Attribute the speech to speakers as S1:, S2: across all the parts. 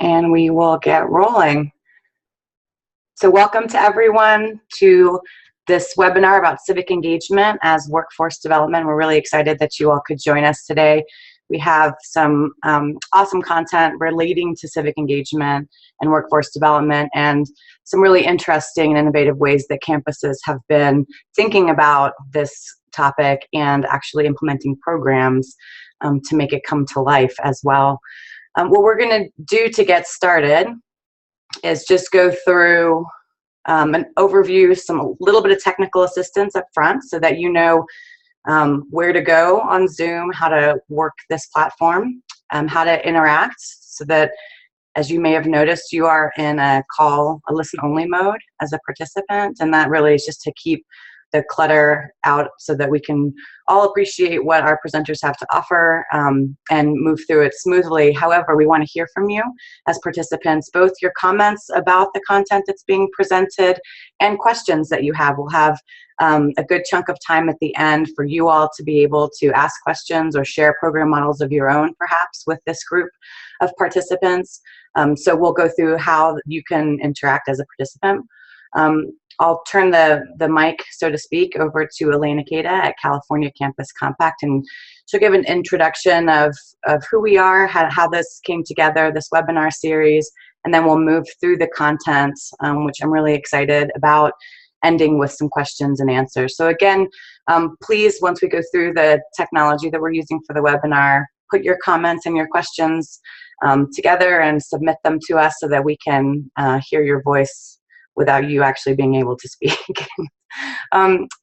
S1: and we will get rolling. So welcome to everyone to this webinar about civic engagement as workforce development. We're really excited that you all could join us today. We have some awesome content relating to civic engagement and workforce development, and some really interesting and innovative ways that campuses have been thinking about this topic and actually implementing programs to make it come to life as well. What we're going to do to get started is just go through an overview, a little bit of technical assistance up front so that you know where to go on Zoom, how to work this platform, how to interact, so that, as you may have noticed, you are in a listen-only mode as a participant, and that really is just to keep the clutter out so that we can all appreciate what our presenters have to offer and move through it smoothly. However, we want to hear from you as participants, both your comments about the content that's being presented and questions that you have. We'll have a good chunk of time at the end for you all to be able to ask questions or share program models of your own, perhaps, with this group of participants. So we'll go through how you can interact as a participant. I'll turn the mic, so to speak, over to Elena Queta at California Campus Compact, and she'll give an introduction of who we are, how this came together, this webinar series, and then we'll move through the content, which I'm really excited about, ending with some questions and answers. So again, please, once we go through the technology that we're using for the webinar, put your comments and your questions together and submit them to us so that we can hear your voice without you actually being able to speak.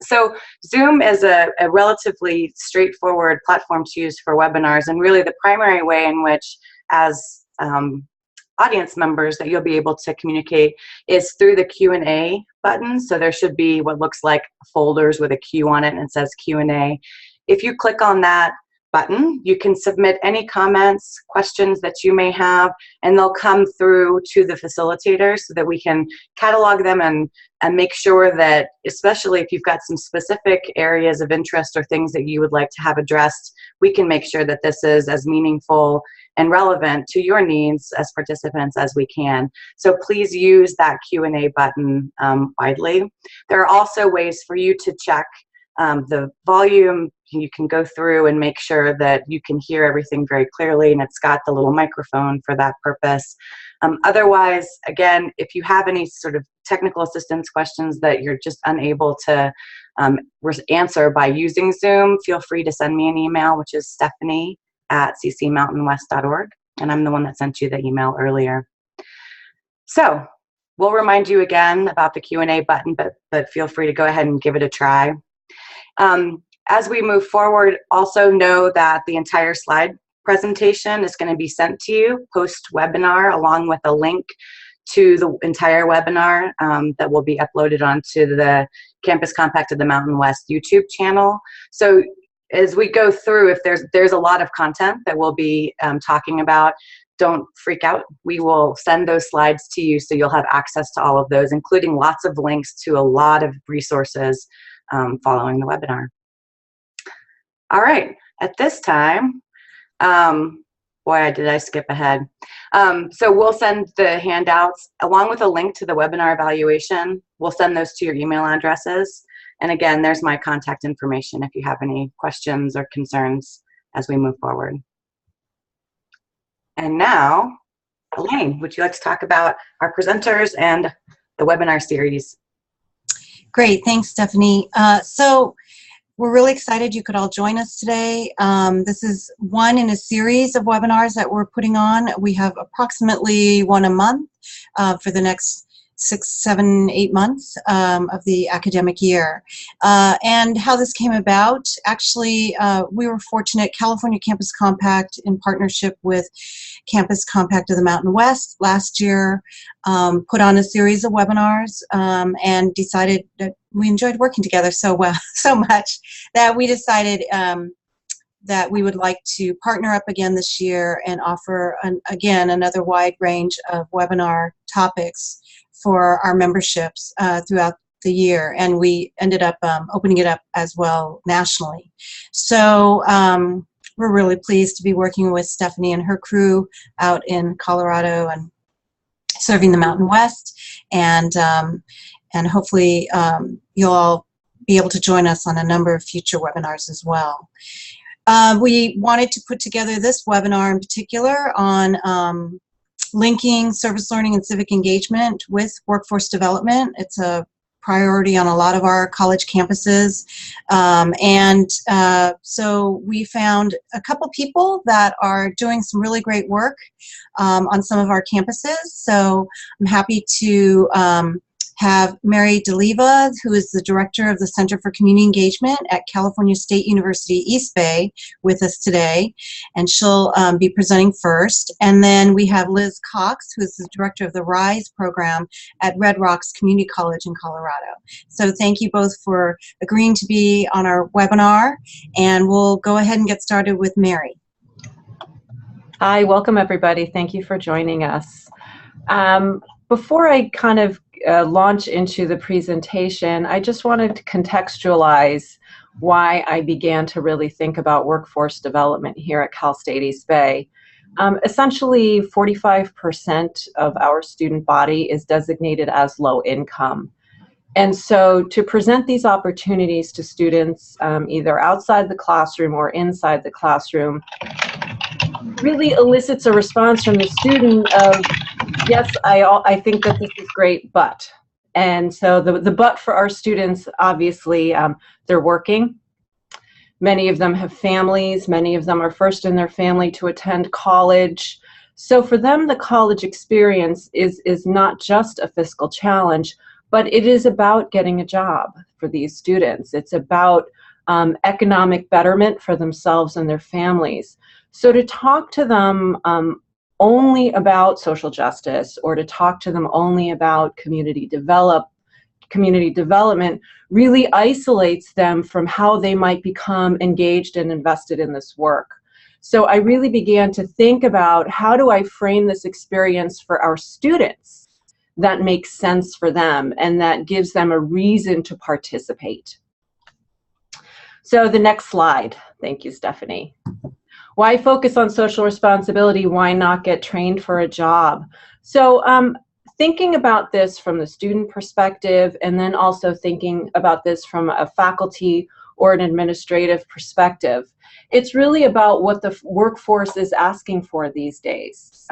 S1: So Zoom is a relatively straightforward platform to use for webinars, and really the primary way in which, as audience members, that you'll be able to communicate is through the Q&A button. So there should be what looks like folders with a Q on it, and it says Q&A. If you click on that button, you can submit any comments, questions that you may have, and they'll come through to the facilitators so that we can catalog them and make sure that, especially if you've got some specific areas of interest or things that you would like to have addressed, we can make sure that this is as meaningful and relevant to your needs as participants as we can. So please use that Q&A button widely. There are also ways for you to check the volume. You can go through and make sure that you can hear everything very clearly, and it's got the little microphone for that purpose. Otherwise, again, if you have any sort of technical assistance questions that you're just unable to answer by using Zoom, feel free to send me an email, which is stephanie@ccmountainwest.org, and I'm the one that sent you the email earlier. So we'll remind you again about the Q&A button, but feel free to go ahead and give it a try. As we move forward, also know that the entire slide presentation is going to be sent to you post-webinar, along with a link to the entire webinar that will be uploaded onto the Campus Compact of the Mountain West YouTube channel. So as we go through, if there's a lot of content that we'll be talking about, don't freak out. We will send those slides to you so you'll have access to all of those, including lots of links to a lot of resources following the webinar. All right, at this time, boy, did I skip ahead. So we'll send the handouts along with a link to the webinar evaluation. We'll send those to your email addresses. And again, there's my contact information if you have any questions or concerns as we move forward. And now, Elaine, would you like to talk about our presenters and the webinar series?
S2: Great, thanks, Stephanie. So we're really excited you could all join us today. This is one in a series of webinars that we're putting on. We have approximately one a month for the next 6, 7, 8 months of the academic year. And how this came about, actually, we were fortunate. California Campus Compact, in partnership with Campus Compact of the Mountain West, last year put on a series of webinars and decided that we enjoyed working together so much that we decided that we would like to partner up again this year and offer, again, another wide range of webinar topics for our memberships throughout the year, and we ended up opening it up as well nationally. So we're really pleased to be working with Stephanie and her crew out in Colorado and serving the Mountain West, and hopefully you'll all be able to join us on a number of future webinars as well. We wanted to put together this webinar in particular on linking service learning and civic engagement with workforce development. It's a priority on a lot of our college campuses. So we found a couple people that are doing some really great work on some of our campuses. So I'm happy to have Mary DeLiva, who is the director of the Center for Community Engagement at California State University East Bay, with us today, and she'll be presenting first. And then we have Liz Cox, who is the director of the RISE program at Red Rocks Community College in Colorado. So thank you both for agreeing to be on our webinar, and we'll go ahead and get started with Mary.
S3: Hi, welcome everybody. Thank you for joining us. Before I kind of launch into the presentation, I just wanted to contextualize why I began to really think about workforce development here at Cal State East Bay. Essentially, 45% of our student body is designated as low income. And so to present these opportunities to students either outside the classroom or inside the classroom really elicits a response from the student of, yes, I think that this is great, but. And so the but for our students, obviously, they're working. Many of them have families. Many of them are first in their family to attend college. So for them, the college experience is not just a fiscal challenge, but it is about getting a job for these students. It's about economic betterment for themselves and their families. So to talk to them only about social justice, or to talk to them only about community development really isolates them from how they might become engaged and invested in this work. So I really began to think about, how do I frame this experience for our students that makes sense for them and that gives them a reason to participate. So the next slide. Thank you, Stephanie. Why focus on social responsibility? Why not get trained for a job? So thinking about this from the student perspective, and then also thinking about this from a faculty or an administrative perspective, it's really about what the workforce is asking for these days.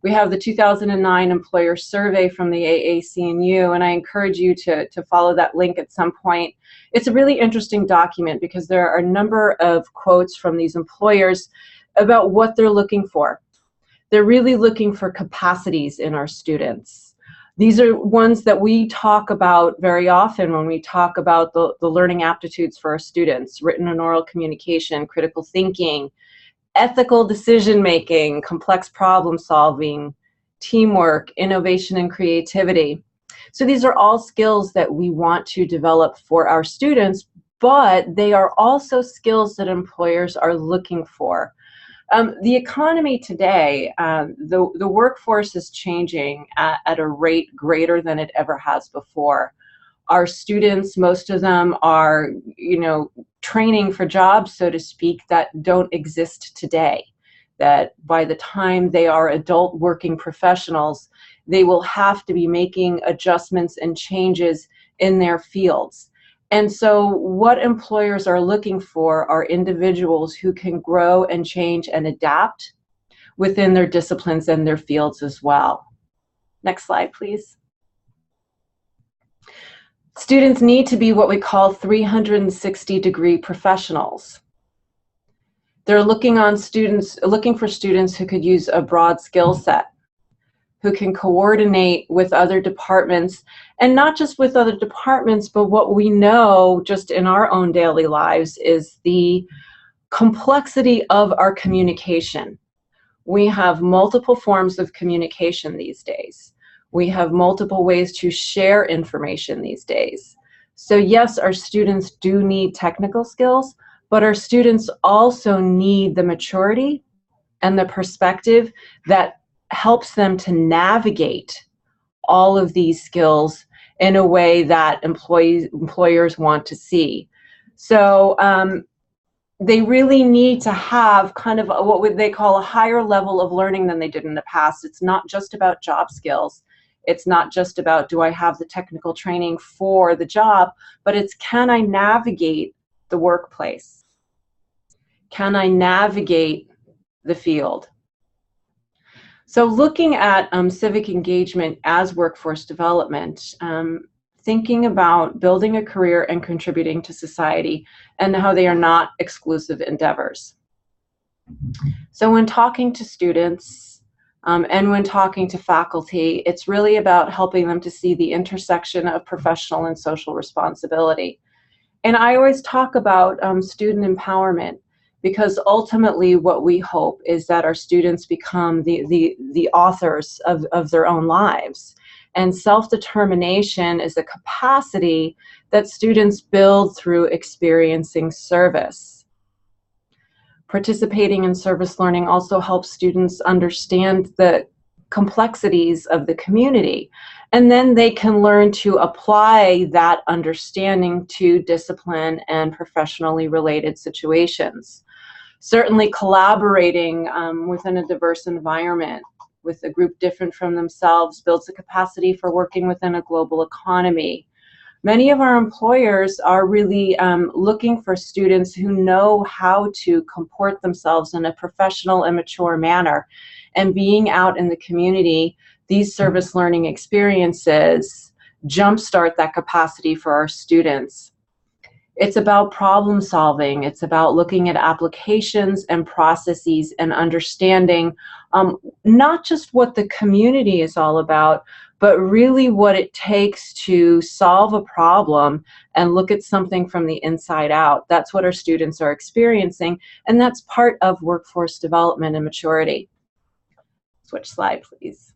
S3: We have the 2009 employer survey from the AAC&U, and I encourage you to follow that link at some point. It's a really interesting document because there are a number of quotes from these employers about what they're looking for. They're really looking for capacities in our students. These are ones that we talk about very often when we talk about the learning aptitudes for our students: written and oral communication, critical thinking, ethical decision-making, complex problem-solving, teamwork, innovation, and creativity. So these are all skills that we want to develop for our students, but they are also skills that employers are looking for. The economy today, the workforce is changing at a rate greater than it ever has before. Our students, most of them are, training for jobs, so to speak, that don't exist today. That by the time they are adult working professionals, they will have to be making adjustments and changes in their fields. And so what employers are looking for are individuals who can grow and change and adapt within their disciplines and their fields as well. Next slide, please. Students need to be what we call 360-degree professionals. They're looking for students who could use a broad skill set, who can coordinate with other departments, and not just with other departments, but what we know just in our own daily lives is the complexity of our communication. We have multiple forms of communication these days. We have multiple ways to share information these days. So yes, our students do need technical skills, but our students also need the maturity and the perspective that helps them to navigate all of these skills in a way that employers want to see. So they really need to have kind of what would they call a higher level of learning than they did in the past. It's not just about job skills. It's not just about, do I have the technical training for the job, but it's, can I navigate the workplace? Can I navigate the field? So looking at civic engagement as workforce development, thinking about building a career and contributing to society, and how they are not exclusive endeavors. So when talking to students and when talking to faculty, it's really about helping them to see the intersection of professional and social responsibility. And I always talk about student empowerment, because ultimately what we hope is that our students become the authors of their own lives. And self-determination is a capacity that students build through experiencing service. Participating in service learning also helps students understand the complexities of the community, and then they can learn to apply that understanding to discipline and professionally related situations. Certainly collaborating within a diverse environment with a group different from themselves builds the capacity for working within a global economy. Many of our employers are really looking for students who know how to comport themselves in a professional and mature manner. And being out in the community, these service learning experiences jumpstart that capacity for our students. It's about problem solving. It's about looking at applications and processes and understanding not just what the community is all about, but really what it takes to solve a problem and look at something from the inside out. That's what our students are experiencing, and that's part of workforce development and maturity. Switch slide, please.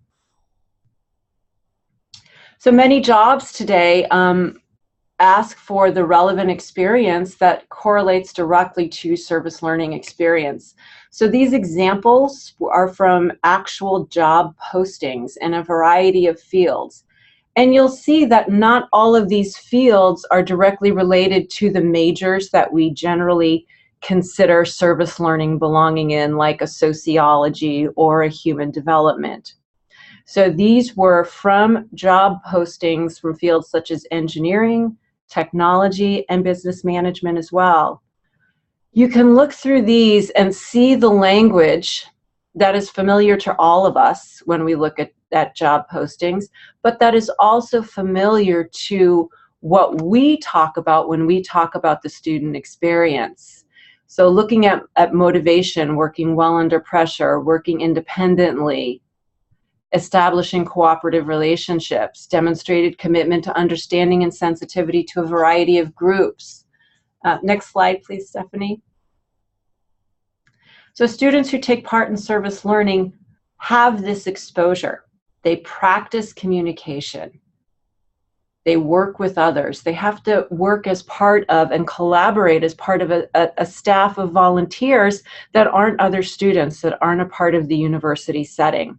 S3: So many jobs today ask for the relevant experience that correlates directly to service learning experience. So these examples are from actual job postings in a variety of fields. And you'll see that not all of these fields are directly related to the majors that we generally consider service learning belonging in, like a sociology or a human development. So these were from job postings from fields such as engineering, technology, and business management as well. You can look through these and see the language that is familiar to all of us when we look at job postings, but that is also familiar to what we talk about when we talk about the student experience. So looking at motivation, working well under pressure, working independently, establishing cooperative relationships, demonstrated commitment to understanding and sensitivity to a variety of groups. Next slide, please, Stephanie. So students who take part in service learning have this exposure. They practice communication. They work with others. They have to work as part of and collaborate as part of a staff of volunteers that aren't other students, that aren't a part of the university setting.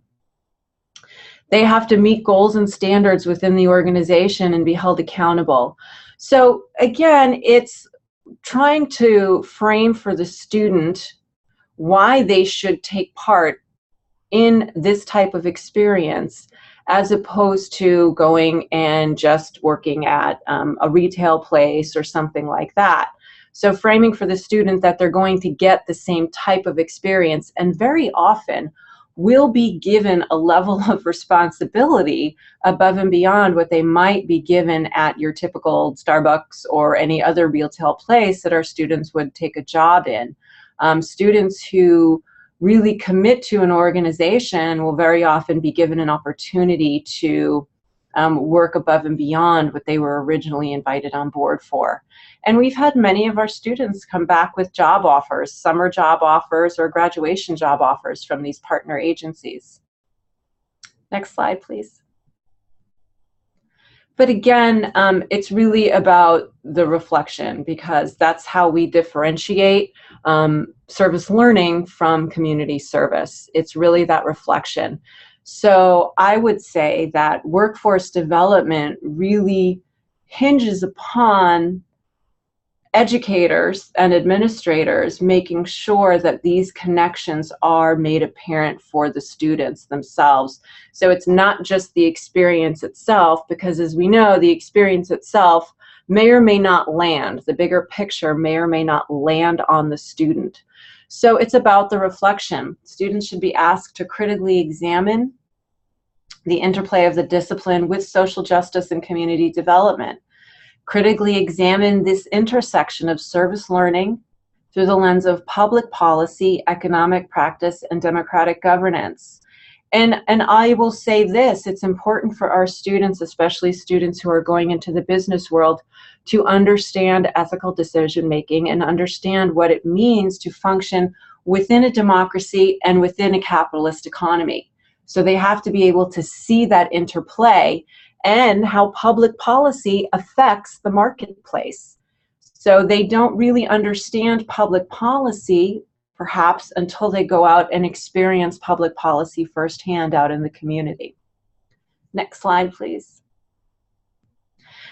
S3: They have to meet goals and standards within the organization and be held accountable. So again, it's trying to frame for the student why they should take part in this type of experience, as opposed to going and just working at a retail place or something like that. So framing for the student that they're going to get the same type of experience, and very often will be given a level of responsibility above and beyond what they might be given at your typical Starbucks or any other retail place that our students would take a job in. Students who really commit to an organization will very often be given an opportunity to work above and beyond what they were originally invited on board for. And we've had many of our students come back with job offers, summer job offers or graduation job offers from these partner agencies. Next slide, please. But again, it's really about the reflection, because that's how we differentiate service learning from community service. It's really that reflection. So I would say that workforce development really hinges upon educators and administrators making sure that these connections are made apparent for the students themselves. So it's not just the experience itself, because as we know, the experience itself may or may not land. The bigger picture may or may not land on the student. So it's about the reflection. Students should be asked to critically examine the interplay of the discipline with social justice and community development. Critically examine this intersection of service learning through the lens of public policy, economic practice, and democratic governance. And I will say this, it's important for our students, especially students who are going into the business world, to understand ethical decision making and understand what it means to function within a democracy and within a capitalist economy. So they have to be able to see that interplay and how public policy affects the marketplace. So they don't really understand public policy, perhaps, until they go out and experience public policy firsthand out in the community. Next slide, please.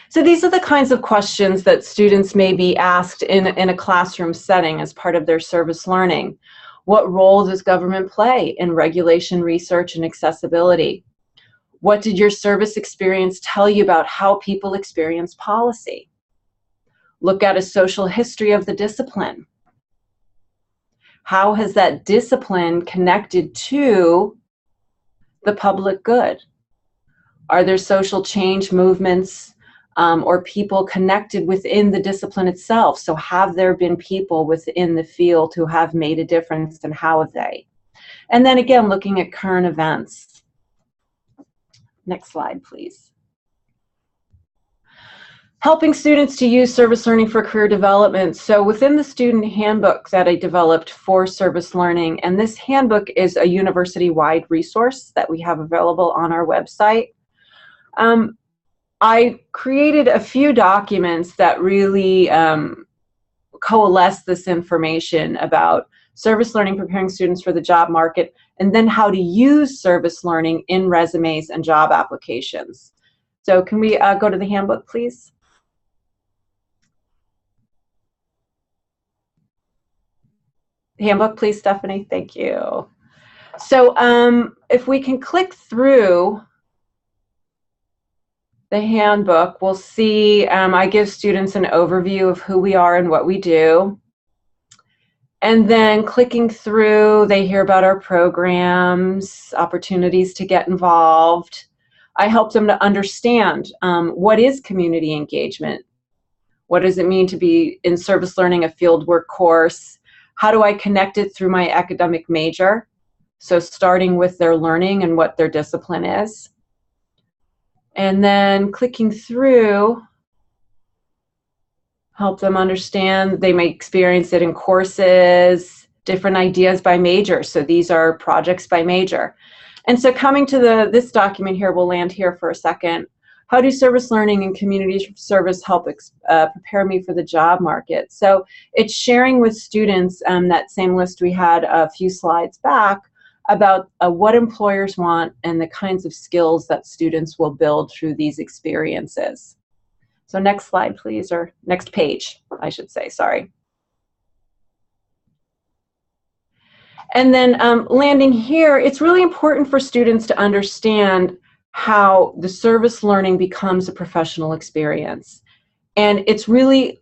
S3: So these are the kinds of questions that students may be asked in a classroom setting as part of their service learning. What role does government play in regulation, research, and accessibility? What did your service experience tell you about how people experience policy? Look at a social history of the discipline. How has that discipline connected to the public good? Are there social change movements or people connected within the discipline itself? So have there been people within the field who have made a difference, and how have they? And then again, looking at current events. Next slide, please. Helping students to use service learning for career development. So within the student handbook that I developed for service learning, and this handbook is a university-wide resource that we have available on our website, I created a few documents that really coalesce this information about service learning preparing students for the job market, and then how to use service learning in resumes and job applications. So can we go to the handbook, please? Handbook, please, Stephanie. Thank you. So if we can click through the handbook, we'll see I give students an overview of who we are and what we do. And then clicking through, they hear about our programs, opportunities to get involved. I help them to understand what is community engagement? What does it mean to be in service learning, a fieldwork course? How do I connect it through my academic major? So starting with their learning and what their discipline is. And then clicking through, help them understand. They may experience it in courses, different ideas by major. So these are projects by major. And so coming to this document here, we'll land here for a second. How do service learning and community service help prepare me for the job market? So it's sharing with students that same list we had a few slides back about what employers want and the kinds of skills that students will build through these experiences. So next slide, please, or next page, I should say, sorry. And then landing here, it's really important for students to understand how the service learning becomes a professional experience. And it's really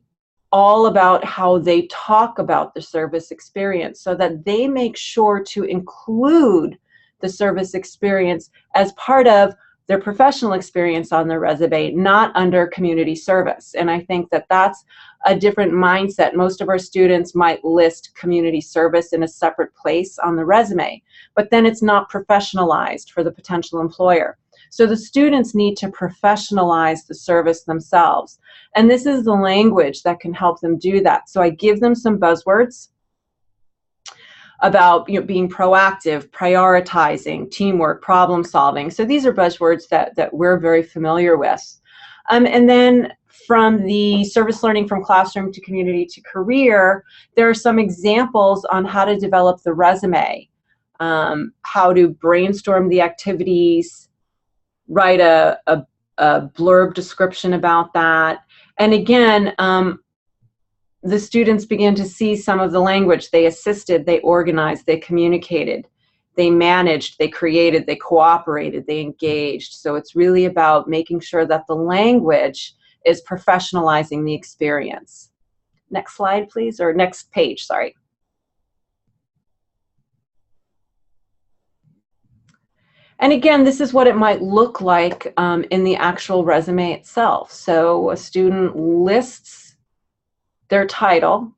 S3: all about how they talk about the service experience so that they make sure to include the service experience as part of their professional experience on their resume, not under community service. And I think that that's a different mindset. Most of our students might list community service in a separate place on the resume, but then it's not professionalized for the potential employer. So the students need to professionalize the service themselves. And this is the language that can help them do that. So I give them some buzzwords about being proactive, prioritizing, teamwork, problem solving. So these are buzzwords that we're very familiar with. And then from the service learning from classroom to community to career, there are some examples on how to develop the resume, how to brainstorm the activities, write a blurb description about that. And again, the students began to see some of the language. They assisted, they organized, they communicated, they managed, they created, they cooperated, they engaged. So it's really about making sure that the language is professionalizing the experience. Next slide, please, or next page, sorry. And again, this is what it might look like in the actual resume itself. So a student lists their title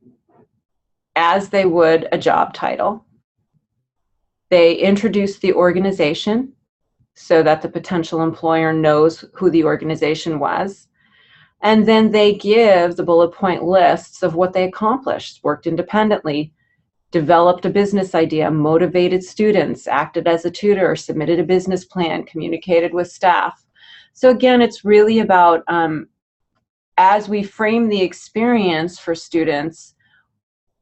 S3: as they would a job title. They introduce the organization so that the potential employer knows who the organization was. And then they give the bullet point lists of what they accomplished, worked independently, developed a business idea, motivated students, acted as a tutor, submitted a business plan, communicated with staff. So again, it's really about, as we frame the experience for students,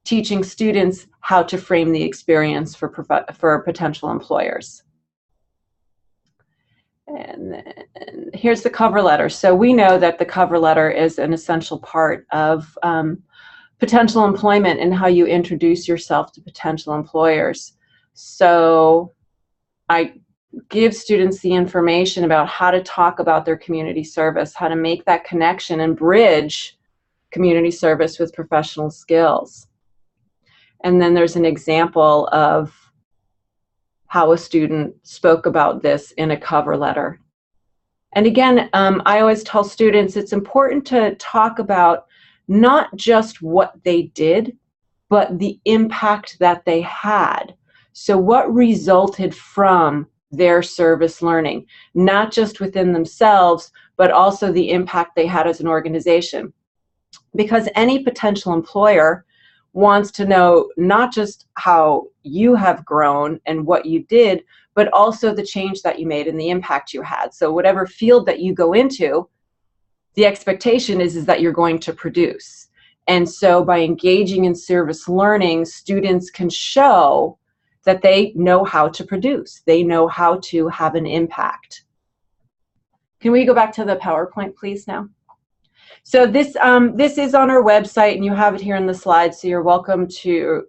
S3: teaching students how to frame the experience for potential employers. And then here's the cover letter. So we know that the cover letter is an essential part of potential employment and how you introduce yourself to potential employers. So I give students the information about how to talk about their community service, how to make that connection and bridge community service with professional skills. And then there's an example of how a student spoke about this in a cover letter. And again, I always tell students it's important to talk about not just what they did, but the impact that they had. So what resulted from their service learning, not just within themselves, but also the impact they had as an organization. Because any potential employer wants to know not just how you have grown and what you did, but also the change that you made and the impact you had. So whatever field that you go into, the expectation is that you're going to produce. And so by engaging in service learning, students can show that they know how to produce. They know how to have an impact. Can we go back to the PowerPoint, please, now? So this is on our website, and you have it here in the slides, so you're welcome to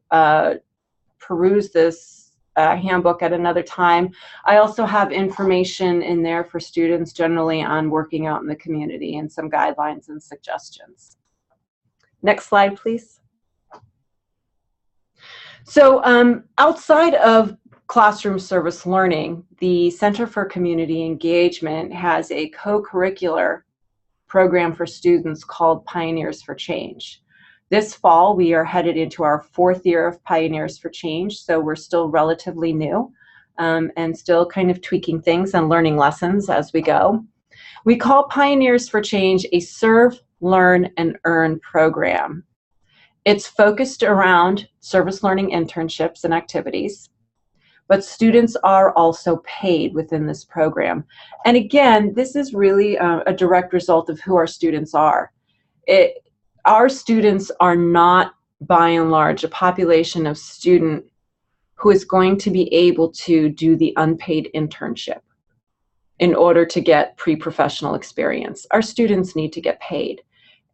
S3: peruse this handbook at another time. I also have information in there for students generally on working out in the community and some guidelines and suggestions. Next slide, please. So outside of classroom service learning, the Center for Community Engagement has a co-curricular program for students called Pioneers for Change. This fall, we are headed into our 4th year of Pioneers for Change, so we're still relatively new and still kind of tweaking things and learning lessons as we go. We call Pioneers for Change a Serve, Learn, and Earn program. It's focused around service learning internships and activities, but students are also paid within this program. And again, this is really a direct result of who our students are. Our students are not, by and large, a population of student who is going to be able to do the unpaid internship in order to get pre-professional experience. Our students need to get paid.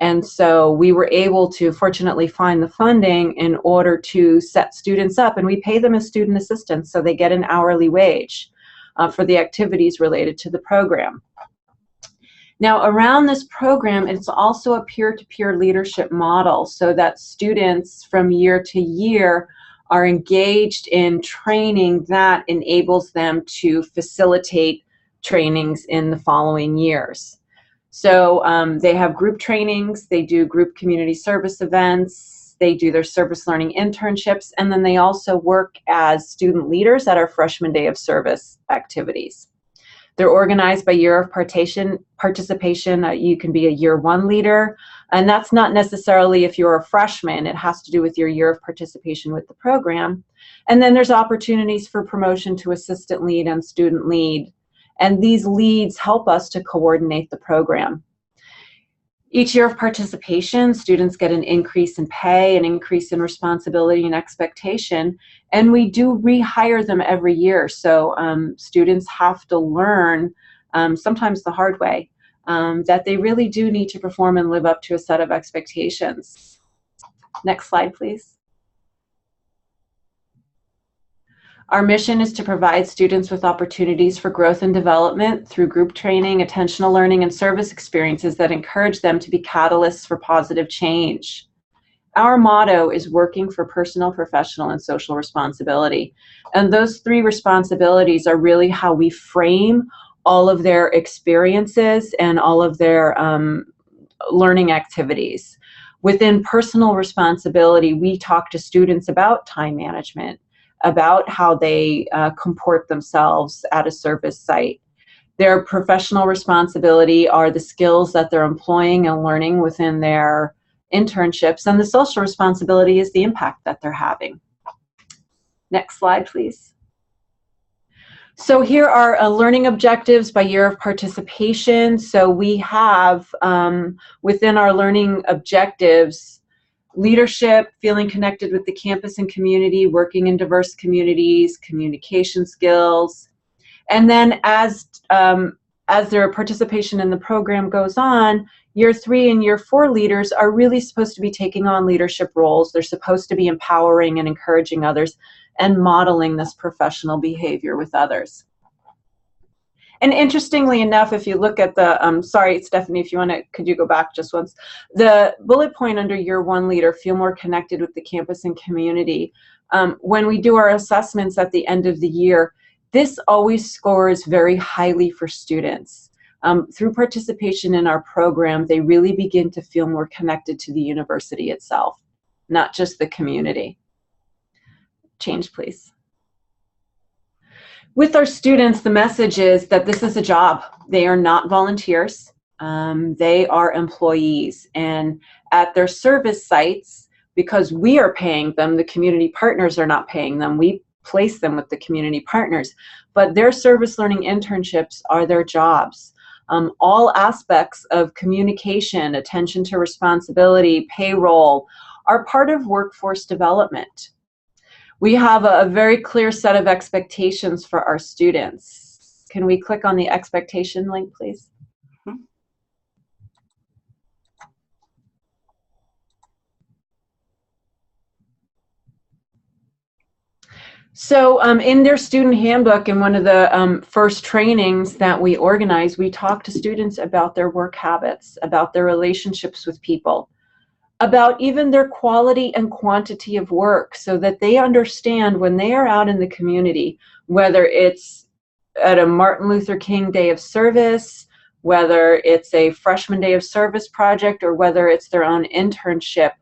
S3: And so we were able to fortunately find the funding in order to set students up, and we pay them as student assistants, so they get an hourly wage for the activities related to the program. Now, around this program, it's also a peer-to-peer leadership model so that students from year to year are engaged in training that enables them to facilitate trainings in the following years. So they have group trainings, they do group community service events, they do their service learning internships, and then they also work as student leaders at our freshman day of service activities. They're organized by year of participation. You can be a year 1 leader, and that's not necessarily if you're a freshman. It has to do with your year of participation with the program. And then there's opportunities for promotion to assistant lead and student lead. And these leads help us to coordinate the program. Each year of participation, students get an increase in pay, an increase in responsibility and expectation, and we do rehire them every year. So students have to learn, sometimes the hard way, that they really do need to perform and live up to a set of expectations. Next slide, please. Our mission is to provide students with opportunities for growth and development through group training, attentional learning, and service experiences that encourage them to be catalysts for positive change. Our motto is working for personal, professional, and social responsibility. And those three responsibilities are really how we frame all of their experiences and all of their learning activities. Within personal responsibility, we talk to students about time management, about how they comport themselves at a service site. Their professional responsibility are the skills that they're employing and learning within their internships, and the social responsibility is the impact that they're having. Next slide, please. So here are learning objectives by year of participation. So we have within our learning objectives, leadership, feeling connected with the campus and community, working in diverse communities, communication skills. And then as their participation in the program goes on, year 3 and year 4 leaders are really supposed to be taking on leadership roles. They're supposed to be empowering and encouraging others and modeling this professional behavior with others. And interestingly enough, if you look at the, sorry, Stephanie, if you want to, could you go back just once? The bullet point under year 1 leader, feel more connected with the campus and community. When we do our assessments at the end of the year, this always scores very highly for students. Through participation in our program, they really begin to feel more connected to the university itself, not just the community. Change, please. With our students, the message is that this is a job. They are not volunteers. They are employees. And at their service sites, because we are paying them, the community partners are not paying them. We place them with the community partners. But their service learning internships are their jobs. All aspects of communication, attention to responsibility, payroll, are part of workforce development. We have a very clear set of expectations for our students. Can we click on the expectation link, please? So in their student handbook, in one of the first trainings that we organize, we talk to students about their work habits, about their relationships with people, about even their quality and quantity of work, so that they understand when they are out in the community, whether it's at a Martin Luther King Day of Service, whether it's a freshman day of service project, or whether it's their own internship,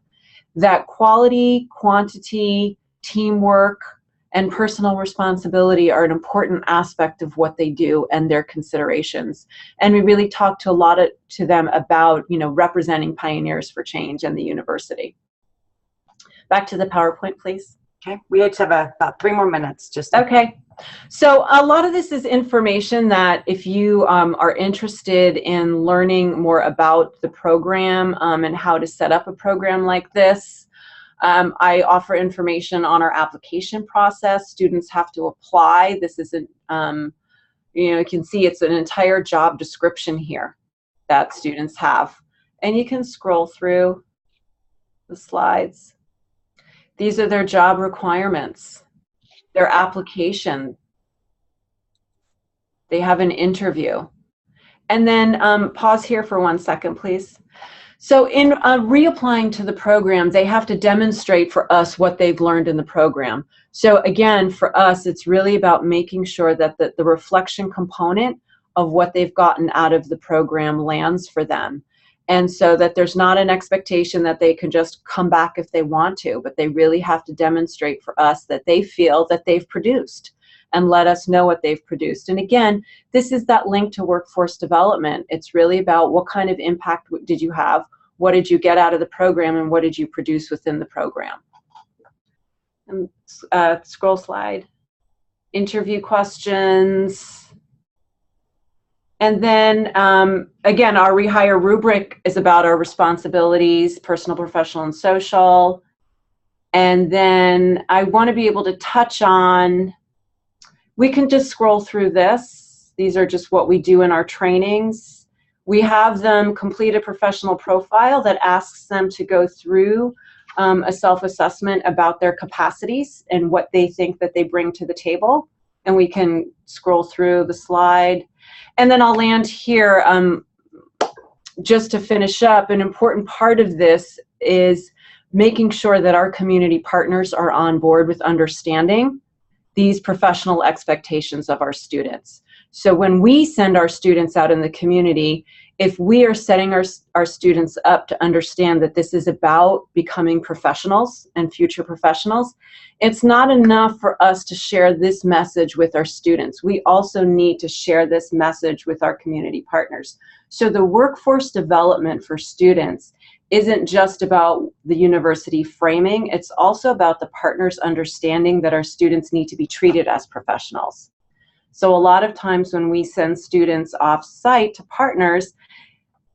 S3: that quality, quantity, teamwork, and personal responsibility are an important aspect of what they do and their considerations. And we really talk to to them about, representing pioneers for change in the university. Back to the PowerPoint, please.
S1: Okay, we each have about 3 more minutes.
S3: Okay. So a lot of this is information that if you are interested in learning more about the program and how to set up a program like this, I offer information on our application process. Students have to apply. This isn't, you can see it's an entire job description here that students have. And you can scroll through the slides. These are their job requirements, their application. They have an interview. And then pause here for 1 second, please. So in reapplying to the program, they have to demonstrate for us what they've learned in the program. So again, for us, it's really about making sure that the reflection component of what they've gotten out of the program lands for them. And so that there's not an expectation that they can just come back if they want to, but they really have to demonstrate for us that they feel that they've produced and let us know what they've produced. And again, this is that link to workforce development. It's really about what kind of impact did you have, what did you get out of the program, and what did you produce within the program. And scroll slide. Interview questions. And then, again, our rehire rubric is about our responsibilities, personal, professional, and social. And then I want to be able to touch on, we can just scroll through this. These are just what we do in our trainings. We have them complete a professional profile that asks them to go through a self-assessment about their capacities and what they think that they bring to the table. And we can scroll through the slide. And then I'll land here just to finish up. An important part of this is making sure that our community partners are on board with understanding these professional expectations of our students. So when we send our students out in the community, if we are setting our students up to understand that this is about becoming professionals and future professionals, it's not enough for us to share this message with our students. We also need to share this message with our community partners. So the workforce development for students isn't just about the university framing, it's also about the partners understanding that our students need to be treated as professionals. So a lot of times when we send students off-site to partners,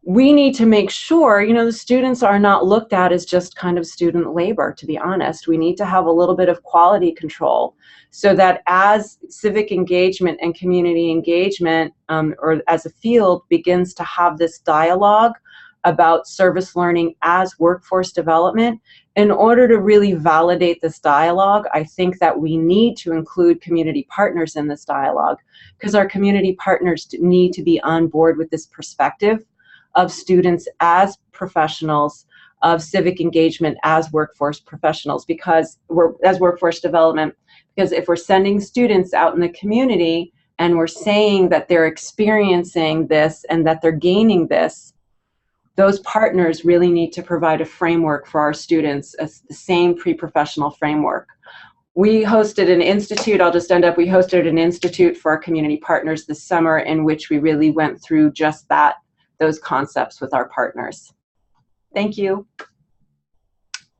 S3: we need to make sure, you know, the students are not looked at as just kind of student labor, to be honest. We need to have a little bit of quality control so that as civic engagement and community engagement, or as a field, begins to have this dialogue about service learning as workforce development, in order to really validate this dialogue, I think that we need to include community partners in this dialogue, because our community partners need to be on board with this perspective of students as professionals, of civic engagement as workforce professionals, because as workforce development, because if we're sending students out in the community and we're saying that they're experiencing this and that they're gaining this, those partners really need to provide a framework for our students, as the same pre-professional framework. We hosted an institute, we hosted an institute for our community partners this summer in which we really went through just that, those concepts with our partners. Thank you.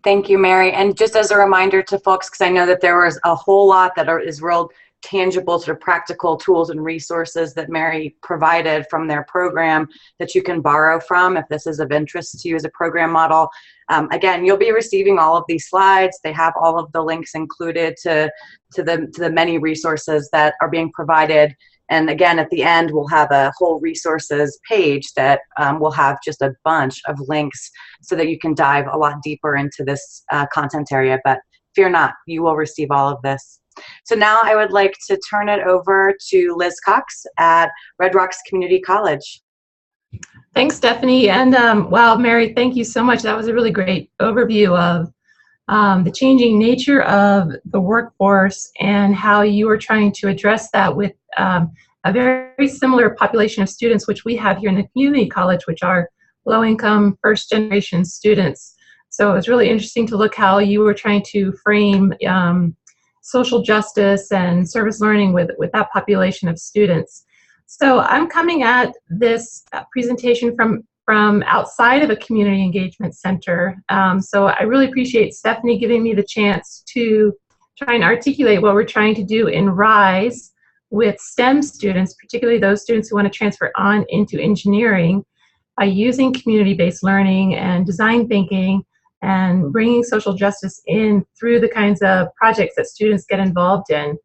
S1: Thank you, Mary. And just as a reminder to folks, because I know that there was a whole lot that is real tangible, sort of practical tools and resources that Mary provided from their program that you can borrow from if this is of interest to you as a program model. Again, you'll be receiving all of these slides. They have all of the links included to the many resources that are being provided. And again, at the end, we'll have a whole resources page that will have just a bunch of links so that you can dive a lot deeper into this content area. But fear not, you will receive all of this. So now I would like to turn it over to Liz Cox at Red Rocks Community College.
S4: Thanks, Stephanie. And wow, Mary, thank you so much. That was a really great overview of the changing nature of the workforce and how you are trying to address that with a very similar population of students, which we have here in the community college, which are low-income, first-generation students. So it was really interesting to look how you were trying to frame social justice and service learning with that population of students. So I'm coming at this presentation from outside of a community engagement center. So I really appreciate Stephanie giving me the chance to try and articulate what we're trying to do in RISE with STEM students, particularly those students who want to transfer on into engineering, by using community-based learning and design thinking and bringing social justice in through the kinds of projects that students get involved in.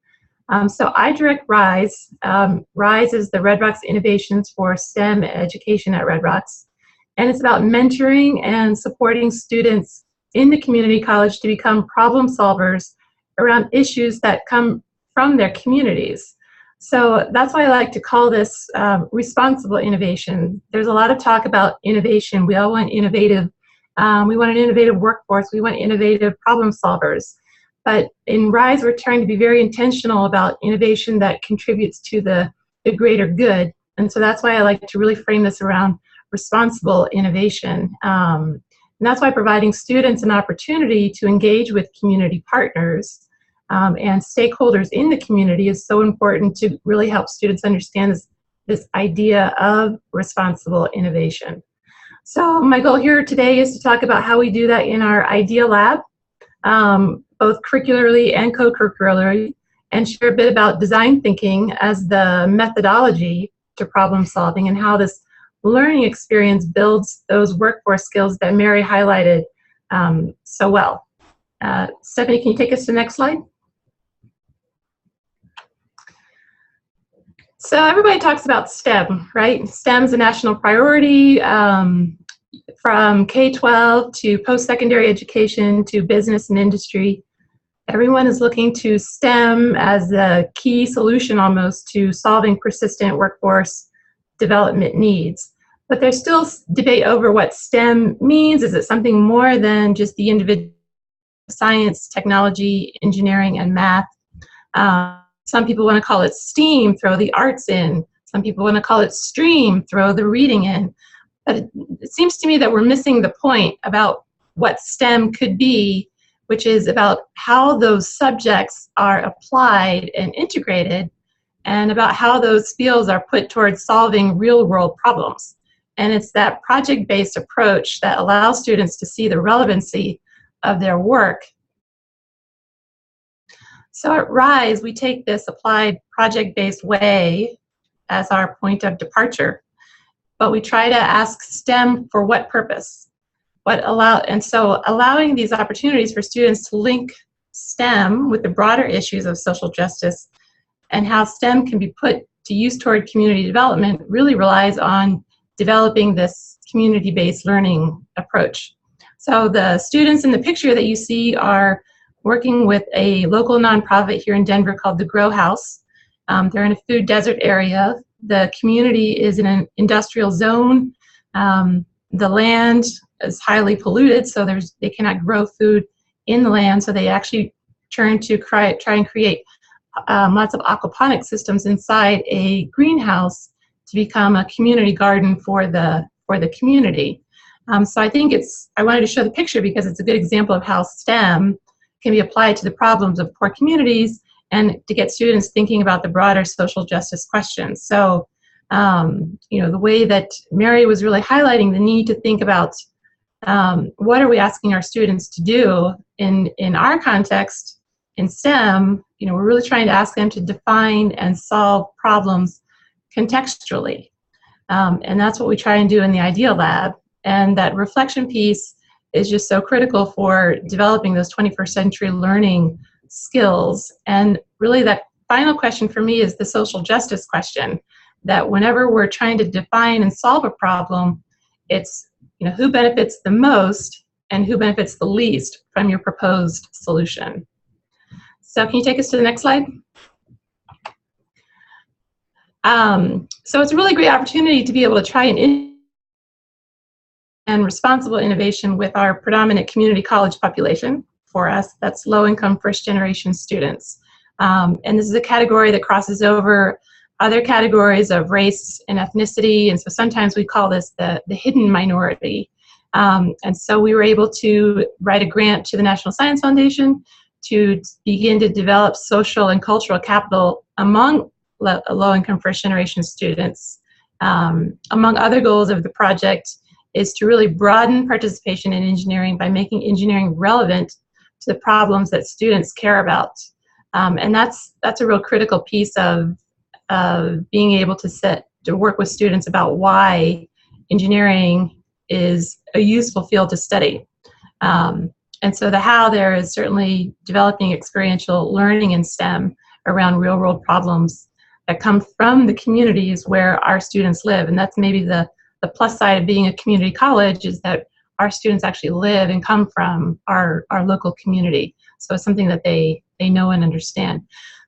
S4: So I direct RISE. RISE is the Red Rocks Innovations for STEM Education at Red Rocks. And it's about mentoring and supporting students in the community college to become problem solvers around issues that come from their communities. So that's why I like to call this responsible innovation. There's a lot of talk about innovation. We all want innovative. We want an innovative workforce. We want innovative problem solvers. But in RISE, we're trying to be very intentional about innovation that contributes to the greater good. And so that's why I like to really frame this around responsible innovation. And that's why providing students an opportunity to engage with community partners and stakeholders in the community is so important to really help students understand this idea of responsible innovation. So my goal here today is to talk about how we do that in our IDEA lab, both curricularly and co-curricularly, and share a bit about design thinking as the methodology to problem solving and how this learning experience builds those workforce skills that Mary highlighted so well. Stephanie, can you take us to the next slide? So everybody talks about STEM, right? STEM's a national priority. from K-12 to post-secondary education to business and industry. Everyone is looking to STEM as the key solution almost to solving persistent workforce development needs. But there's still debate over what STEM means. Is it something more than just the individual science, technology, engineering, and math? Some people want to call it STEAM, throw the arts in. Some people want to call it STREAM, throw the reading in. But it seems to me that we're missing the point about what STEM could be, which is about how those subjects are applied and integrated, and about how those fields are put towards solving real-world problems. And it's that project-based approach that allows students to see the relevancy of their work. So at RISE, we take this applied project-based way as our point of departure, but we try to ask STEM for what purpose? And so allowing these opportunities for students to link STEM with the broader issues of social justice and how STEM can be put to use toward community development really relies on developing this community-based learning approach. So the students in the picture that you see are working with a local nonprofit here in Denver called the Grow House. They're in a food desert area. The community is in an industrial zone. The land is highly polluted, so they cannot grow food in the land, so they actually try and create lots of aquaponic systems inside a greenhouse to become a community garden for the community. So I think I wanted to show the picture because it's a good example of how STEM can be applied to the problems of poor communities and to get students thinking about the broader social justice questions. So, the way that Mary was really highlighting the need to think about what are we asking our students to do in our context in STEM. We're really trying to ask them to define and solve problems contextually. And that's what we try and do in the Idea Lab. And that reflection piece is just so critical for developing those 21st century learning skills. And really that final question for me is the social justice question, that whenever we're trying to define and solve a problem, it's who benefits the most and who benefits the least from your proposed solution. So can you take us to the next slide? So it's a really great opportunity to be able to try and responsible innovation with our predominant community college population. For us, that's low-income first-generation students. And this is a category that crosses over other categories of race and ethnicity, and so sometimes we call this the hidden minority. And so we were able to write a grant to the National Science Foundation to begin to develop social and cultural capital among low-income first-generation students. Among other goals of the project is to really broaden participation in engineering by making engineering relevant to the problems that students care about. And that's a real critical piece of being able to work with students about why engineering is a useful field to study. And so the how there is certainly developing experiential learning in STEM around real-world problems that come from the communities where our students live. And that's maybe the plus side of being a community college, is that our students actually live and come from our local community. So it's something that they know and understand.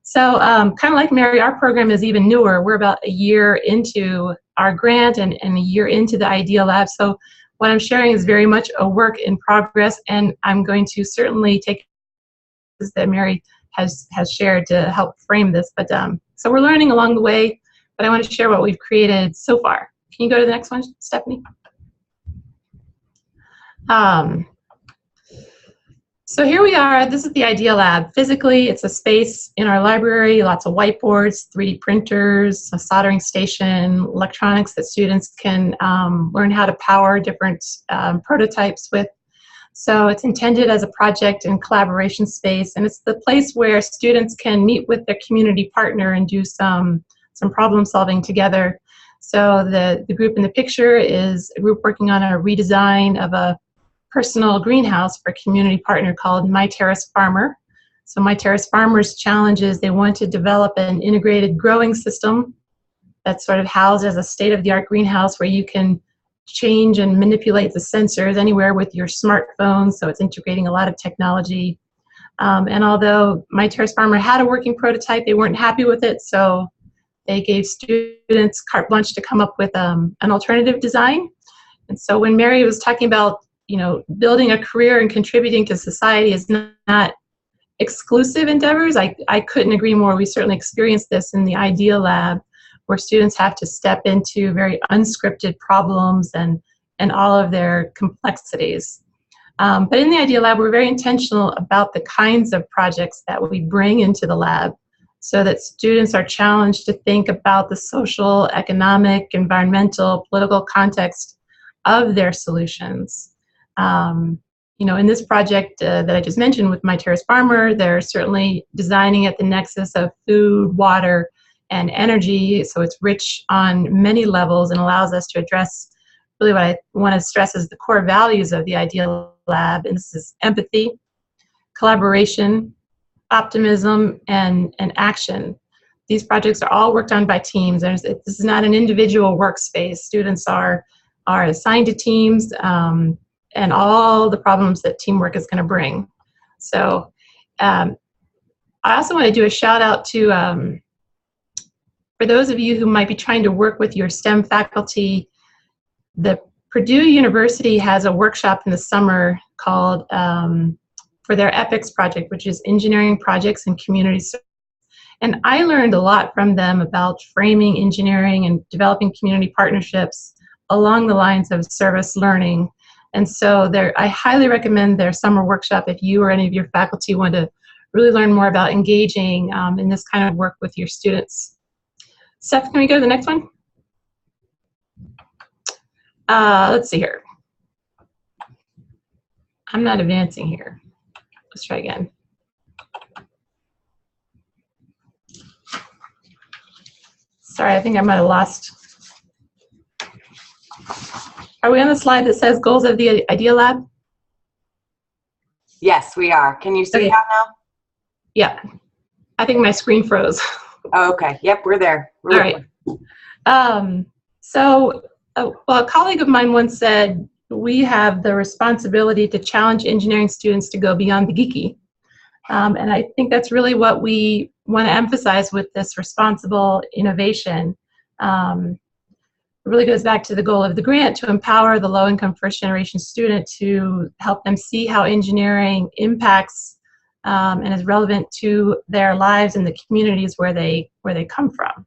S4: So kind of like Mary, our program is even newer. We're about a year into our grant and a year into the Idea Lab. So what I'm sharing is very much a work in progress, and I'm going to certainly take this that Mary has shared to help frame this. But so we're learning along the way, but I want to share what we've created so far. Can you go to the next one, Stephanie? So here we are. This is the Idea Lab. Physically, it's a space in our library, lots of whiteboards, 3D printers, a soldering station, electronics that students can learn how to power different prototypes with. So it's intended as a project and collaboration space, and it's the place where students can meet with their community partner and do some problem solving together. So the group in the picture is a group working on a redesign of a personal greenhouse for a community partner called My Terrace Farmer. So My Terrace Farmer's challenge is they want to develop an integrated growing system that's sort of housed as a state-of-the-art greenhouse where you can change and manipulate the sensors anywhere with your smartphone, so it's integrating a lot of technology. And although My Terrace Farmer had a working prototype, they weren't happy with it, so they gave students carte blanche to come up with an alternative design. And so when Mary was talking about, building a career and contributing to society is not exclusive endeavors, I couldn't agree more. We certainly experienced this in the Idea Lab, where students have to step into very unscripted problems and all of their complexities. But in the Idea Lab, we're very intentional about the kinds of projects that we bring into the lab, so that students are challenged to think about the social, economic, environmental, political context of their solutions. In this project that I just mentioned with My Terrace Farmer, they're certainly designing at the nexus of food, water, and energy, so it's rich on many levels and allows us to address really what I want to stress as the core values of the Idea Lab, and this is empathy, collaboration, optimism, and action. These projects are all worked on by teams. This is not an individual workspace. Students are assigned to teams, and all the problems that teamwork is going to bring. So I also want to do a shout out to, for those of you who might be trying to work with your STEM faculty, the Purdue University has a workshop in the summer called for their EPICS project, which is Engineering Projects and Community Service. And I learned a lot from them about framing engineering and developing community partnerships along the lines of service learning. And so I highly recommend their summer workshop if you or any of your faculty want to really learn more about engaging in this kind of work with your students. Steph, can we go to the next one? Let's see here. I'm not advancing here. Let's try again. Sorry, I think I might have lost. Are we on the slide that says goals of the Idea Lab?
S1: Yes, we are. Can you see
S4: Okay.
S1: that now?
S4: Yeah. I think my screen froze.
S1: Oh, okay. Yep, we're there.
S4: All right. A colleague of mine once said, we have the responsibility to challenge engineering students to go beyond the geeky. And I think that's really what we want to emphasize with this responsible innovation. It really goes back to the goal of the grant, to empower the low-income first-generation student, to help them see how engineering impacts and is relevant to their lives and the communities where they come from.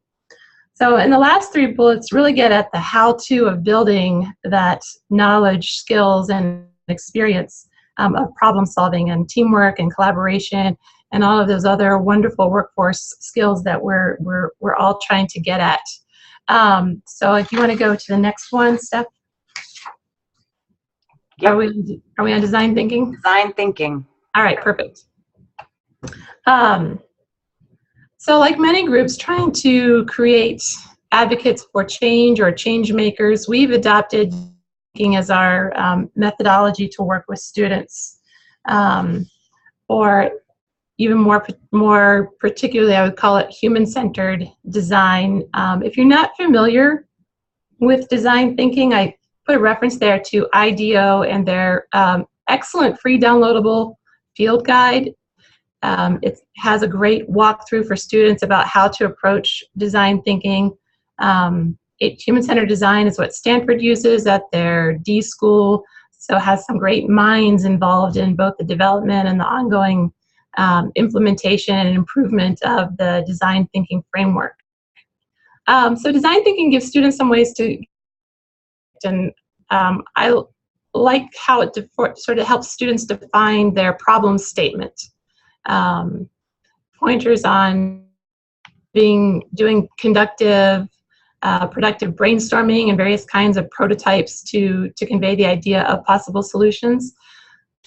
S4: So in the last three bullets really get at the how-to of building that knowledge, skills, and experience of problem solving and teamwork and collaboration and all of those other wonderful workforce skills that we're all trying to get at. So if you want to go to the next one, Steph.
S1: Yep.
S4: Are we on design thinking?
S1: Design thinking.
S4: All right, perfect. So like many groups trying to create advocates for change or change makers, we've adopted thinking as our methodology to work with students. Or even more particularly, I would call it human-centered design. If you're not familiar with design thinking, I put a reference there to IDEO and their excellent free downloadable field guide. It has a great walkthrough for students about how to approach design thinking. Human-centered design is what Stanford uses at their D school, so it has some great minds involved in both the development and the ongoing implementation and improvement of the design thinking framework. So design thinking gives students some ways to, and I like how it sort of helps students define their problem statement. Pointers on doing conductive, productive brainstorming and various kinds of prototypes to convey the idea of possible solutions.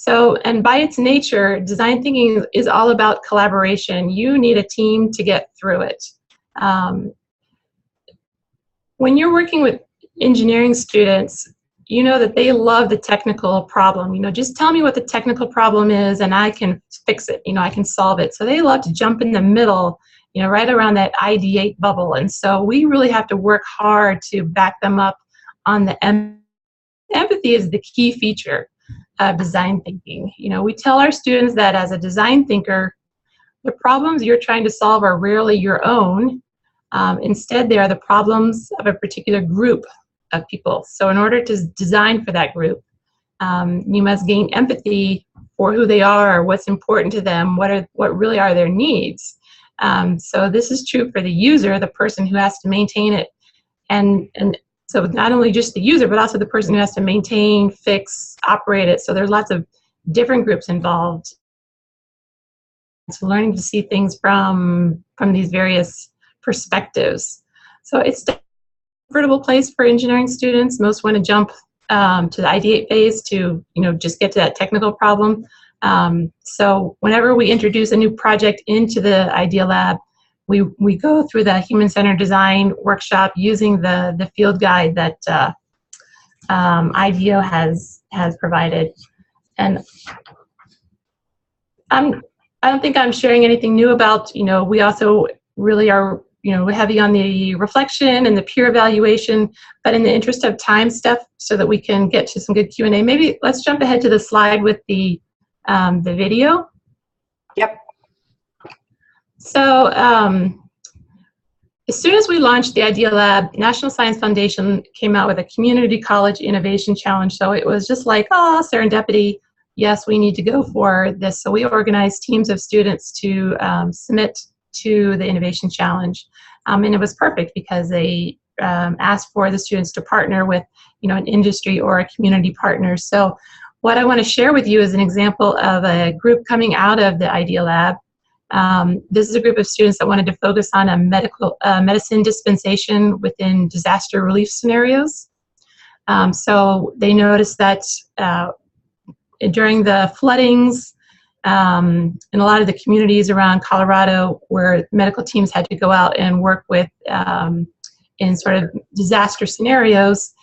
S4: So, and by its nature, design thinking is all about collaboration. You need a team to get through it. When you're working with engineering students, you know that they love the technical problem. You know, just tell me what the technical problem is and I can fix it. You know, I can solve it. So they love to jump in the middle, you know, right around that ideate bubble. And so we really have to work hard to back them up on the empathy is the key feature of design thinking. You know, we tell our students that as a design thinker, the problems you're trying to solve are rarely your own. Instead, they are the problems of a particular group of people. So in order to design for that group, you must gain empathy for who they are, what's important to them, what really are their needs. So this is true for the user, the person who has to maintain it, and so not only just the user, but also the person who has to maintain, fix, operate it. So there's lots of different groups involved. So learning to see things from these various perspectives. So it's a comfortable place for engineering students. Most want to jump to the ideate phase to, you know, just get to that technical problem. So whenever we introduce a new project into the Idea Lab, we go through the human-centered design workshop using the field guide that IDEO has provided. And I don't think I'm sharing anything new about, you know, we also really are, you know, heavy on the reflection and the peer evaluation, but in the interest of time, Steph, so that we can get to some good Q&A, maybe let's jump ahead to the slide with the video.
S1: Yep.
S4: So as soon as we launched the Idea Lab, National Science Foundation came out with a Community College Innovation Challenge. So it was just like, oh, serendipity. Yes, we need to go for this. So we organized teams of students to submit to the Innovation Challenge. And it was perfect because they asked for the students to partner with, you know, an industry or a community partner. So what I want to share with you is an example of a group coming out of the Idea Lab. This is a group of students that wanted to focus on a medicine dispensation within disaster relief scenarios. So they noticed that during the floodings in a lot of the communities around Colorado where medical teams had to go out and work with in sort of disaster scenarios,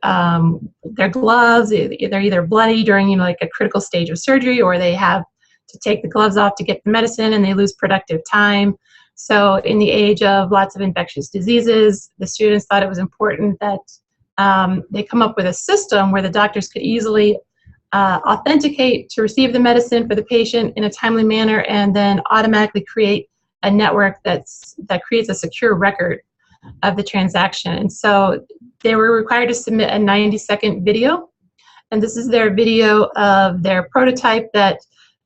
S4: their gloves, they're either bloody during, you know, like a critical stage of surgery, or they have to take the gloves off to get the medicine and they lose productive time. So in the age of lots of infectious diseases, the students thought it was important that they come up with a system where the doctors could easily authenticate to receive the medicine for the patient in a timely manner, and then automatically create a network that creates a secure record of the transaction. And so they were required to submit a 90-second video, and this is their video of their prototype that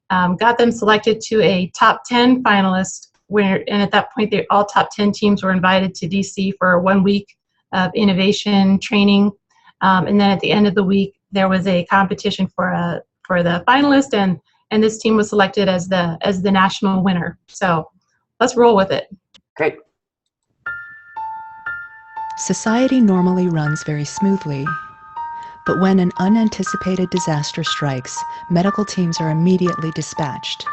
S4: got them selected to a top 10 finalist, and at that point all top 10 teams were invited to DC for 1 week of innovation training, and then at the end of the week there was a competition for the finalist, and this team was selected as the national winner. So let's roll with it.
S1: Great.
S5: Society normally runs very smoothly, but when an unanticipated disaster strikes, medical teams are immediately dispatched.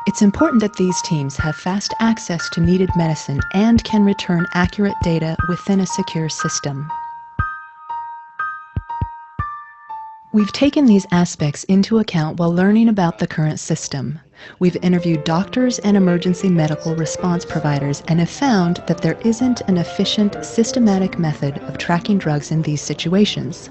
S5: It's important that these teams have fast access to needed medicine and can return accurate data within a secure system. We've taken these aspects into account while learning about the current system. We've interviewed doctors and emergency medical response providers and have found that there isn't an efficient, systematic method of tracking drugs in these situations.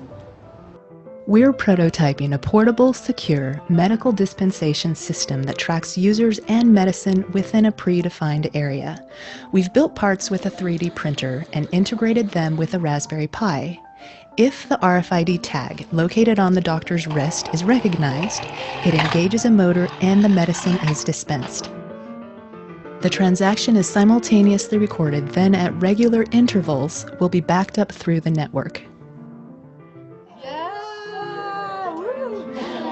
S5: We're prototyping a portable, secure medical dispensation system that tracks users and medicine within a predefined area. We've built parts with a 3D printer and integrated them with a Raspberry Pi. If the RFID tag located on the doctor's wrist is recognized, it engages a motor and the medicine is dispensed. The transaction is simultaneously recorded, then at regular intervals will be backed up through the network.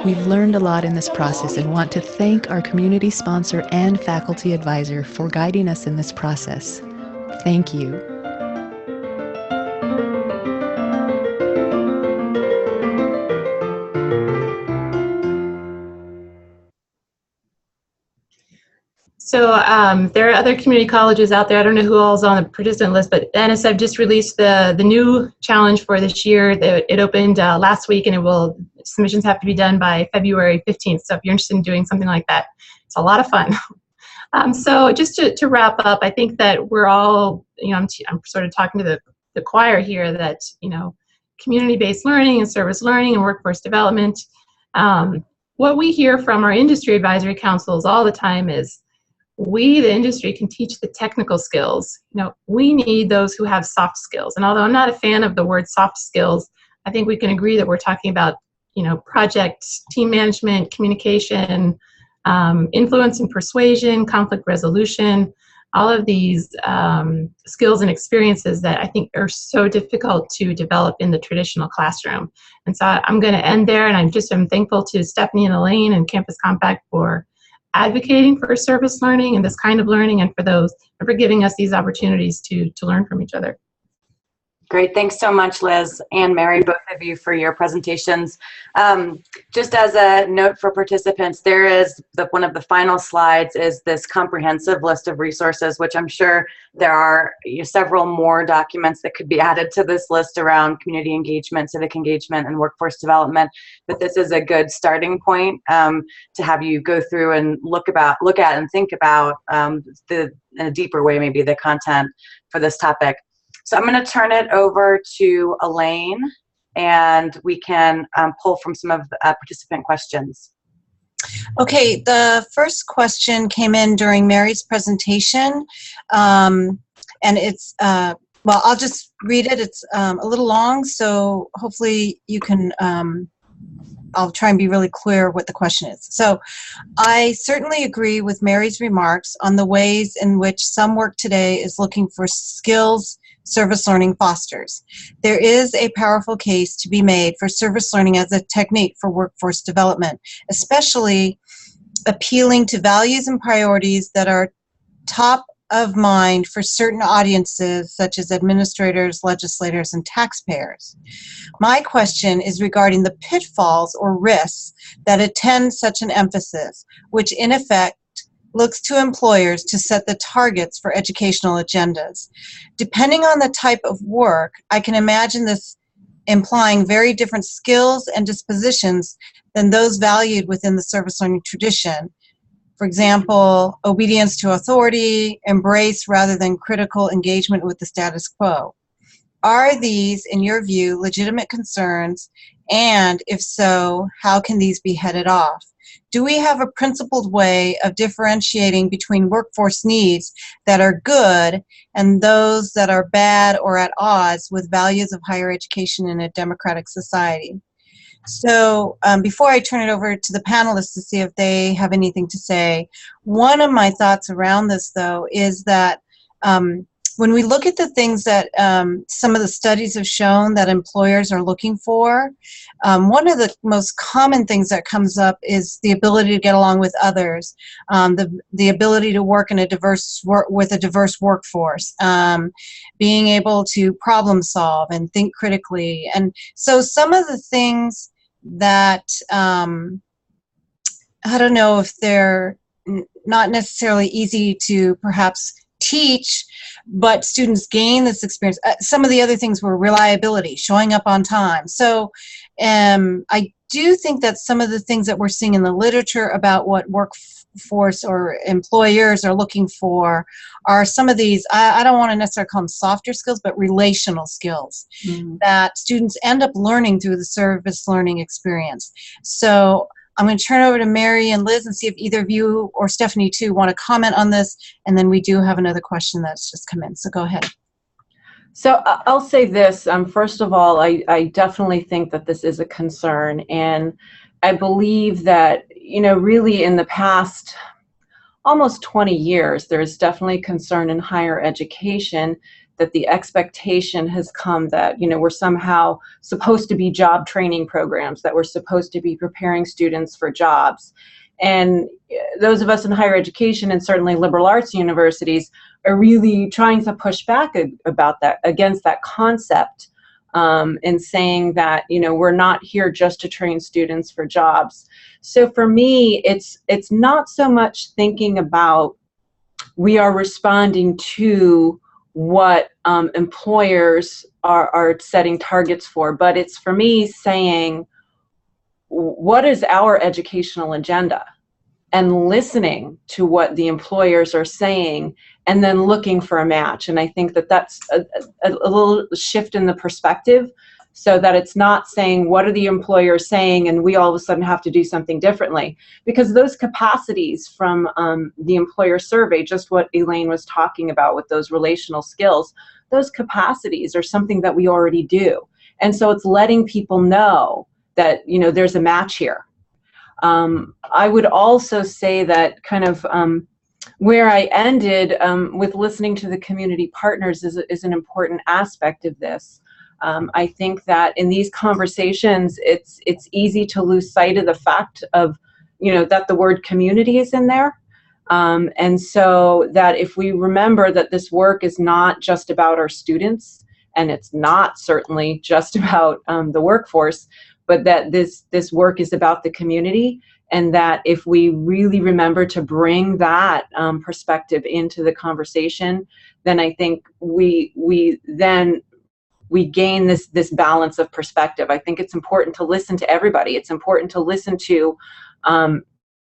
S5: We've learned a lot in this process and want to thank our community sponsor and faculty advisor for guiding us in this process. Thank you.
S4: So there are other community colleges out there. I don't know who all is on the participant list, but NSF just released the new challenge for this year. It opened last week, and submissions have to be done by February 15th. So if you're interested in doing something like that, it's a lot of fun. So just to wrap up, I think that we're all, I'm sort of talking to the choir here that, community-based learning and service learning and workforce development. What we hear from our industry advisory councils all the time is we, the industry, can teach the technical skills. We need those who have soft skills. And although I'm not a fan of the word soft skills, I think we can agree that we're talking about, project, team management, communication, influence and persuasion, conflict resolution, all of these skills and experiences that I think are so difficult to develop in the traditional classroom. And so I'm going to end there, and I'm thankful to Stephanie and Elaine and Campus Compact for advocating for service learning and this kind of learning, and for giving us these opportunities to learn from each other.
S1: Great. Thanks so much, Liz and Mary, both of you, for your presentations. Just as a note for participants, there is one of the final slides is this comprehensive list of resources, which I'm sure there are several more documents that could be added to this list around community engagement, civic engagement, and workforce development. But this is a good starting point to have you go through and look at and think about in a deeper way, maybe the content for this topic. So I'm going to turn it over to Elaine, and we can pull from some of the participant questions.
S2: Okay, the first question came in during Mary's presentation, and it's, well, I'll just read it. It's a little long, so hopefully you can, I'll try and be really clear what the question is. So, I certainly agree with Mary's remarks on the ways in which some work today is looking for skills service learning fosters. There is a powerful case to be made for service learning as a technique for workforce development, especially appealing to values and priorities that are top of mind for certain audiences such as administrators, legislators, and taxpayers. My question is regarding the pitfalls or risks that attend such an emphasis, which in effect looks to employers to set the targets for educational agendas. Depending on the type of work, I can imagine this implying very different skills and dispositions than those valued within the service learning tradition. For example, obedience to authority, embrace rather than critical engagement with the status quo. Are these, in your view, legitimate concerns? And if so, how can these be headed off? Do we have a principled way of differentiating between workforce needs that are good and those that are bad or at odds with values of higher education in a democratic society? So before I turn it over to the panelists to see if they have anything to say, one of my thoughts around this, though, is that when we look at the things that some of the studies have shown that employers are looking for, one of the most common things that comes up is the ability to get along with others, the ability to work in with a diverse workforce, being able to problem solve and think critically. And so some of the things that I don't know if they're not necessarily easy to perhaps teach, but students gain this experience. Some of the other things were reliability, showing up on time. So I do think that some of the things that we're seeing in the literature about what workforce or employers are looking for are some of these, I don't want to necessarily call them softer skills, but relational skills that students end up learning through the service learning experience. So I'm going to turn over to Mary and Liz and see if either of you or Stephanie too want to comment on this, and then we do have another question that's just come in, so go ahead.
S3: So I'll say this, first of all, I definitely think that this is a concern, and I believe that, really in the past almost 20 years, there's definitely concern in higher education that the expectation has come that, we're somehow supposed to be job training programs, that we're supposed to be preparing students for jobs. And those of us in higher education, and certainly liberal arts universities, are really trying to push back about that, against that concept, and saying that, we're not here just to train students for jobs. So for me, it's not so much thinking about we are responding to what employers are setting targets for, but it's for me saying, what is our educational agenda? and listening to what the employers are saying, and then looking for a match. And I think that that's a little shift in the perspective, so that it's not saying, what are the employers saying, and we all of a sudden have to do something differently. Because those capacities from the employer survey, just what Elaine was talking about with those relational skills, those capacities are something that we already do. And so it's letting people know that, you know, there's a match here. I would also say that kind of where I ended with listening to the community partners is an important aspect of this. I think that in these conversations, it's easy to lose sight of the fact of, you know, that the word community is in there. And so that if we remember that this work is not just about our students, and it's not certainly just about the workforce, but that this work is about the community, and that if we really remember to bring that perspective into the conversation, then I think we gain this balance of perspective. I think it's important to listen to everybody. It's important to listen to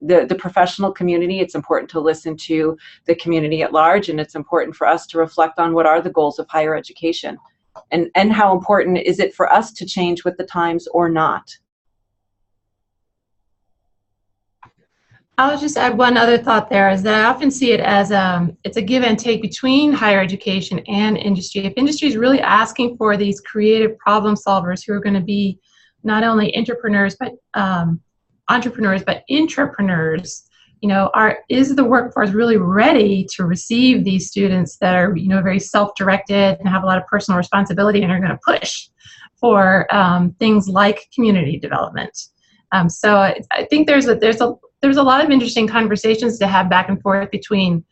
S3: the professional community. It's important to listen to the community at large, and it's important for us to reflect on what are the goals of higher education, and how important is it for us to change with the times or not.
S4: I'll just add one other thought there, is that I often see it as it's a give and take between higher education and industry. If industry is really asking for these creative problem solvers who are going to be not only entrepreneurs but intrapreneurs, you know, is the workforce really ready to receive these students that are, you know, very self-directed and have a lot of personal responsibility and are going to push for things like community development. So I think there's a lot of interesting conversations to have back and forth between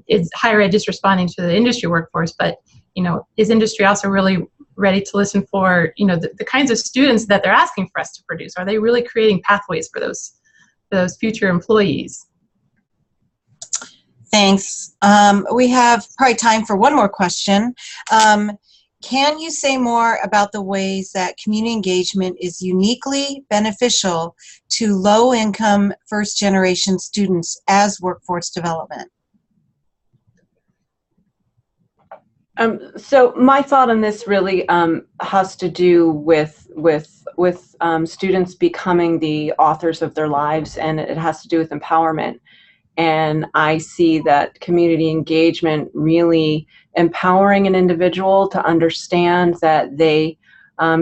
S4: is higher ed just responding to the industry workforce, but, you know, is industry also really ready to listen for, you know, the kinds of students that they're asking for us to produce? Are they really creating pathways for those future employees?
S2: Thanks. We have probably time for one more question. Can you say more about the ways that community engagement is uniquely beneficial to low-income first-generation students as workforce development?
S3: So my thought on this really has to do with students becoming the authors of their lives, and it has to do with empowerment. And I see that community engagement really empowering an individual to understand that they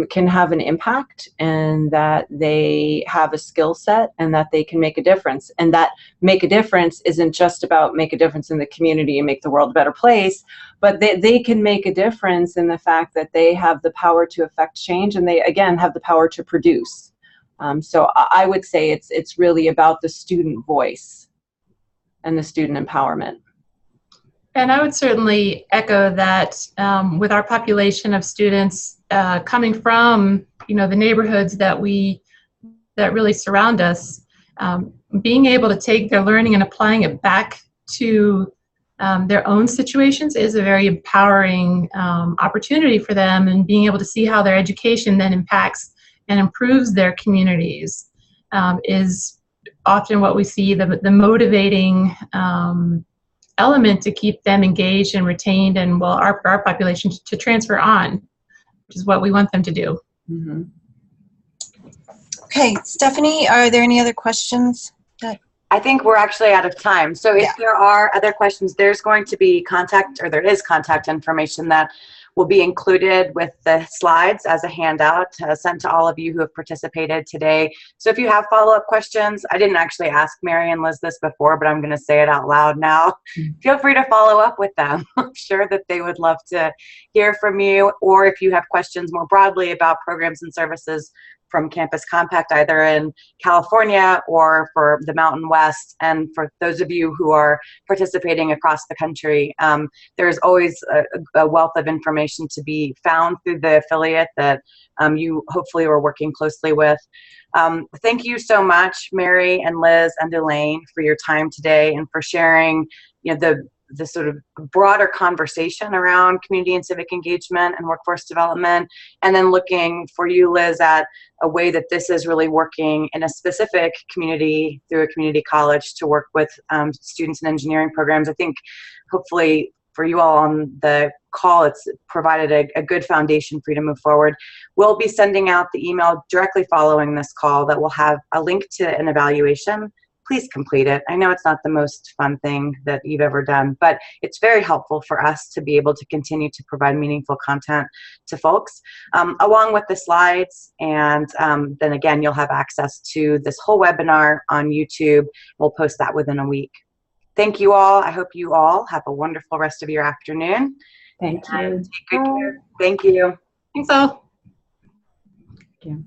S3: can have an impact, and that they have a skill set, and that they can make a difference. And that make a difference isn't just about make a difference in the community and make the world a better place, but they can make a difference in the fact that they have the power to affect change, and they, again, have the power to produce. So I would say it's really about the student voice and the student empowerment.
S4: And I would certainly echo that with our population of students coming from, you know, the neighborhoods that really surround us, being able to take their learning and applying it back to their own situations is a very empowering opportunity for them, and being able to see how their education then impacts and improves their communities is often what we see the motivating element to keep them engaged and retained, and, well, our population to transfer on, which is what we want them to do.
S3: Mm-hmm.
S2: Okay, Stephanie, are there any other questions?
S1: I think we're actually out of time. So if there are other questions, there is contact information that will be included with the slides as a handout sent to all of you who have participated today. So if you have follow-up questions, I didn't actually ask Mary and Liz this before, but I'm going to say it out loud now. Feel free to follow up with them. I'm sure that they would love to hear from you. Or if you have questions more broadly about programs and services from Campus Compact, either in California or for the Mountain West, and for those of you who are participating across the country, there's always a wealth of information to be found through the affiliate that you hopefully are working closely with. Thank you so much, Mary and Liz and Elaine, for your time today and for sharing, you know, the sort of broader conversation around community and civic engagement and workforce development, and then looking for you, Liz, at a way that this is really working in a specific community through a community college to work with students in engineering programs. I think hopefully for you all on the call, it's provided a good foundation for you to move forward. We'll be sending out the email directly following this call that will have a link to an evaluation. Please complete it. I know it's not the most fun thing that you've ever done, but it's very helpful for us to be able to continue to provide meaningful content to folks, along with the slides. And then again, you'll have access to this whole webinar on YouTube. We'll post that within a week. Thank you all. I hope you all have a wonderful rest of your afternoon.
S3: Thank you.
S1: Take good care. Thank you.
S4: Thanks all.
S3: Thank you.